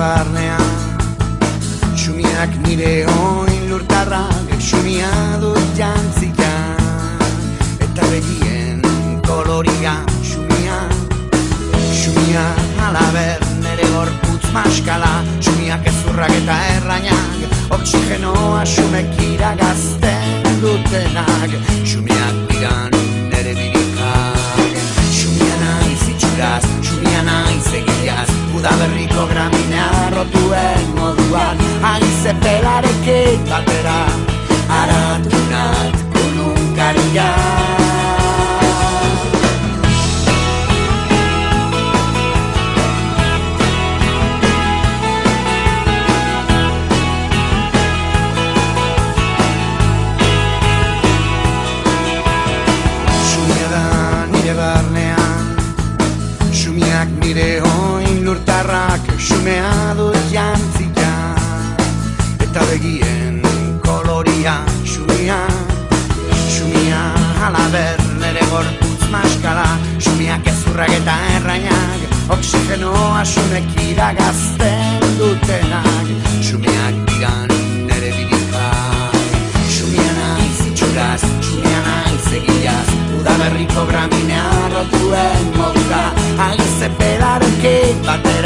barnean, xumiak nire oin lurtarrak, xumia dut jantzika, eta begien koloria xumia, xumia alaber nere gorputz maskala, xumiak ezurrak eta errainak, oksigenoa xumek iragazten dutenak, xumiak diran nere birikak, xumia naiz itxuraz, xumia naiz egiaz, Udaberriko gramina rotuen moduan, haize pelarekin batera, aratunat kulunkaria. Nire oin lurtarrak xumea dut jantzika, eta begien koloria xumia, xumia alaber nere gorputz maskala, xumiak ezurrak eta errainak, oksigenoa xumek iragazten dutenak, xumiak diran nere birikak, xumia naiz itxuraz, xumia naiz egiaz, Udaberriko graminea rotuen moduka, haize pelarekin batera.